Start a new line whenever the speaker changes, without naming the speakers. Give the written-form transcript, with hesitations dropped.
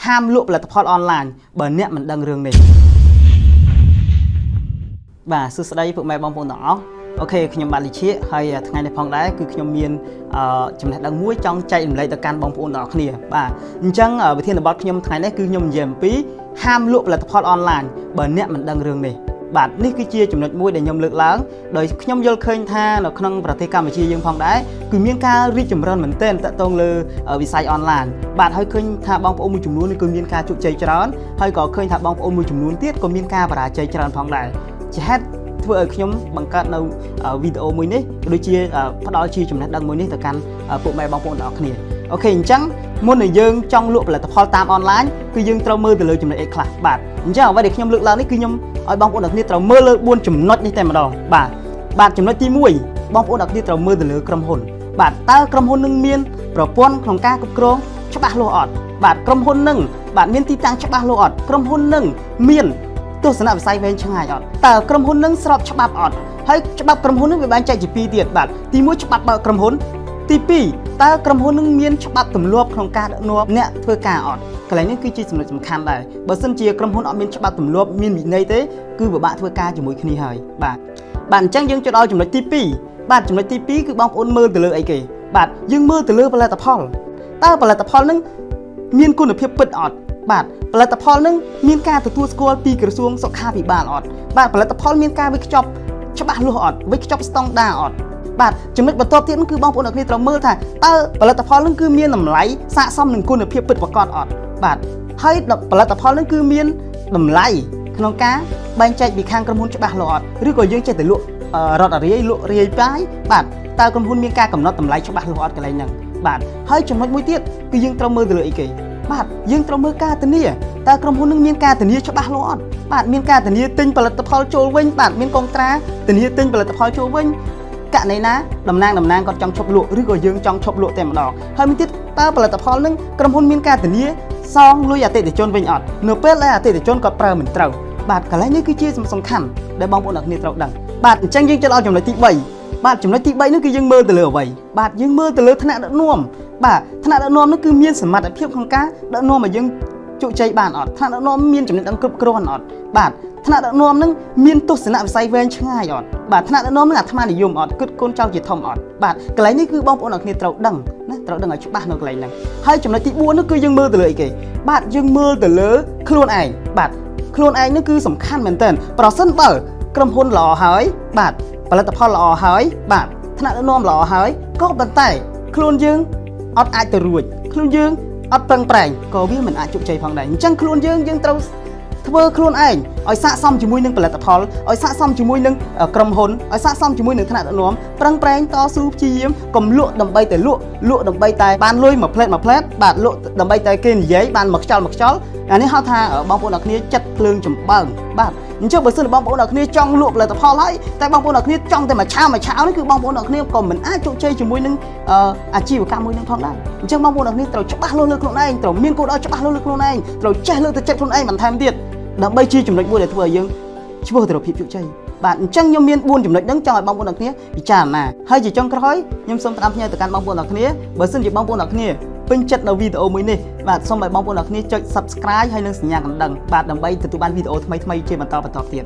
ហាមលក់ផលិតផលអនឡាញបើអ្នកមិនដឹងរឿងនេះបាទសួស្តីពុកម៉ែបងប្អូនទាំងអស់អូខេខ្ញុំបាទលីឈៀកហើយថ្ងៃនេះផងដែរគឺខ្ញុំមានចំណេះដឹងមួយចង់ចែករំលែកទៅកាន់បងប្អូនទាំងអស់គ្នាបាទអញ្ចឹងវិធានបទខ្ញុំថ្ងៃនេះគឺខ្ញុំនិយាយអំពីហាមលក់ផលិតផលអនឡាញបើអ្នកមិនដឹងរឿងនេះបាទនេះគឺជាចំណុចមួយដែលខ្ញុំលើកឡើងដោយខ្ញុំយល់ឃើញថានៅក្នុងប្រទេសកម្ពុជាយើងផងដែរគឺមានការរីកចម្រើនមែនទែនតាក់ទងលើវិស័យអនឡាញបាទហើយឃើញថាបងប្អូនមួយចំនួនគឺមានការជោគជ័យច្រើនហើយក៏ឃើញថាបងប្អូនមួយចំនួនទៀតក៏មានការបរាជ័យច្រើនផងដែរជាហេតុធ្វើឲ្យខ្ញុំបង្កើតនៅវីដេអូមួយនេះដូចជាផ្ដល់ជាចំណេះដឹងមួយនេះទៅកាន់ពុកម៉ែបងប្អូនទាំងអស់គ្នាអូខេអញ្ចឹងមុននឹងយើងចង់លក់ផលិតផលតាមអនឡាញគឺយើងត្រូវមើលទៅលើចំណុចអីខ្លះបាទអញ្ចឹងអ្វីដែលខ្ញុំលើកឡើងនេះគឺខ្ញុំឲ្យបងប្អូនទាំងគ្នាត្រូវមើលលើ4ចំណុចនេះតែម្ដងបាទចំណុចទី1បងប្អូនទាំងគ្នាត្រូវមើលទៅលើក្រុមហ៊ុនបាទតើក្រុមហ៊ុននឹងមានប្រព័ន្ធក្នុងការគ្រប់គ្រងច្បាស់លាស់អត់បាទក្រុមហ៊ុននឹងបាទមានទីតាំងច្បាស់លាស់អត់ក្រុមហ៊ុននឹងមានទស្សនវិស័យវែងឆ្ងាយអត់តើក្រុមហ៊ុននឹងស្របច្បាប់អត់ហើយច្បាប់ក្រុមហ៊ុននឹងវាបែងចែកជា2ទៀតបាទទី1ច្បាប់បើក្រុមហ៊ុនទី2តើក្រុមហ៊ុននឹងមានច្បាប់ទម្លាប់ក្នុងការដឹកនាំអ្នកធ្វើការអត់កន្លែងនេះគឺជាចំណុចសំខាន់ដែរបើសិនជាក្រុមហ៊ុនអត់មានច្បាប់ទម្លាប់មានវិន័យទេគឺពិបាកធ្វើការជាមួយគ្នាហើយបាទអញ្ចឹងយើងចូលដល់ចំណុចទី2បាទចំណុចទី2គឺបងប្អូនមើលទៅលើអីគេបាទយើងមើលទៅលើផលិតផលតើផលិតផលនឹងមានគុណភាពពិតអត់បាទផលិតផលនឹងមានការទទួលស្គាល់ពីក្រសួងសុខាភិបាលអត់បាទផលិតផលមានការវិខ្ចប់ច្បាស់លាស់អត់វិខ្ចប់ស្តង់ដារអត់បាទចំណុចបន្ទាប់ទៀតគឺបងប្អូនអ្នកគ្នាត្រូវមើលថាតើផលិតផលនឹងគឺមានតម្លៃស័ក្តិសមនឹងគុណភាពពិតប្រាកដអត់បាទហើយផលិតផលនឹងគឺមានតម្លៃក្នុងការបែងចែកពីខាងក្រុមហ៊ុនច្បាស់លាស់អត់ឬក៏យើងចេះតែលក់រត់រាយលក់រាយប៉ាយបាទតើក្រុមហ៊ុនមានការកំណត់តម្លៃច្បាស់លាស់អត់កន្លែងហ្នឹងបាទហើយចំណុចមួយទៀតគឺយើងត្រូវមើលទៅលើអីគេបាទយើងត្រូវមើលការធានាតើក្រុមហ៊ុននឹងមានការធានាច្បាស់លាស់អត់បាទមានការធានាទិញផលិតផលចូលវិញបាទមានកងត្រាធានាទិញផលិតផលចូលវិញករណីណាតំណាងគាត់ចង់ឈប់លក់ឬក៏យើងចង់ឈប់លក់តែម្ដងហើយមួយទៀតតើផលិតផលនឹងក្រុមហ៊ុនមានការធានាសងលុយអតិថិជនវិញអត់នៅពេលដែលអតិថិជនគាត់ប្រើមិនត្រូវបាទកន្លែងនេះគឺជាសំខាន់ដែលបងប្អូនអ្នកគ្នាត្រូវដឹងបាទអញ្ចឹងយើងចូលដល់ចំណុចទី3បាទចំណុចទី3នោះគឺយើងមើលទៅលើអ្វីបាទយើងមើលទៅលើថ្នាក់ដឹកនាំបាទថ្នាក់ដឹកនាំនោះគឺមានសមត្ថភាពក្នុងការដឹកនាំឲ្យយើងជោគជ័យបានអត់ថ្នាក់ដឹកនាំមានចំណេះដឹងគ្រប់គ្រាន់អត់បាទថ្នាក់ដឹកនាំនឹងមានទស្សនវិស័យវែងឆ្ងាយអត់បាទថ្នាក់ដឹកនាំនឹងអាត្មានិយមអត់គិតកូនចៅជាធំអត់បាទកន្លែងនេះគឺបងប្អូនអ្នកគ្នាត្រូវដឹងណាត្រូវដឹងឲ្យច្បាស់នៅកន្លែងហ្នឹងហើយចំណុចទី4នោះគឺយើងមើលទៅលើអីគេបាទយើងមើលទៅលើខ្លួនឯងបាទខ្លួនឯងនេះគឺសំខាន់មែនទែនប្រសិនបើក្រុមហ៊ុនល្អហើយបាទផលិតផលល្អហើយបាទថ្នាក់ដឹកនាំល្អហើយក៏ប៉ុន្តែខ្លួនយើងអត់អាចទៅរួចខ្លួនយើងអត់ប្រឹងប្រែងក៏វាមិនអាចជោគជ័យផងដែរអញ្ចឹងខ្លួនយើងត្រូវធ្វើខ្លួនឯងឲ្យស័ក្តិសមជាមួយនឹងផលិតផលឲ្យស័ក្តិសមជាមួយនឹងក្រុមហ៊ុនឲ្យស័ក្តិសមជាមួយនឹងថ្នាក់ដឹកនាំប្រឹងប្រែងតស៊ូព្យាយាមកុំលក់ដើម្បីតែលក់ដើម្បីតែបានលុយមួយផ្លែតបាទលក់ដើម្បីតែគេនិយាយបានមកខ្យល់អានេះហៅថាបងប្អូនអ្នកគ្នាចិត្តភ្លើងចំបើងបាទអញ្ចឹងបើសិនបងប្អូនអ្នកគ្នាចង់លក់ផលិតផលហើយតែបងប្អូនអ្នកគ្នាចង់តែមួយឆាវនេះគឺបងប្អូនអ្នកគ្នាក៏មិនអាចជោគជ័យជាមួយនឹងអាជីវកម្មមួយនឹងផងដែរអញ្ចឹងបងប្អូនអ្នកគ្នាត្រូវច្បាស់លាស់លើខ្លួនឯងត្រូវមានគោលដៅច្បាស់លាស់លើខ្លួនឯងត្រូវចេះលើកទឹកចិត្តខ្លួនឯងបន្ថែមទៀតដើម្បីជាចំណុចមួយដែលធ្វើឲ្យយើងឆ្ពោះទៅរកភាពជោគជ័យបាទអញ្ចឹងខ្ញុំមាន4ចំណុចហ្នឹងចង់ឲ្យបងប្អូនអ្នកគ្នាពិចារណាហើយជាចុងក្រោយខ្ញុំសូមផ្ដាំផ្ញើទៅកាន់បងប្អូនអ្នកគ្នាបើសិនជាបងប្អូនអ្នកគ្នាពេញចិត្តនៅវីដេអូមួយនេះបាទសូមឲ្យបងប្អូនអ្នកគ្នាចុច Subscribe ហើយនិងសញ្ញាកណ្ដឹងបាទដើម្បីទទួលបានវីដេអូថ្មីៗជាបន្តទៀត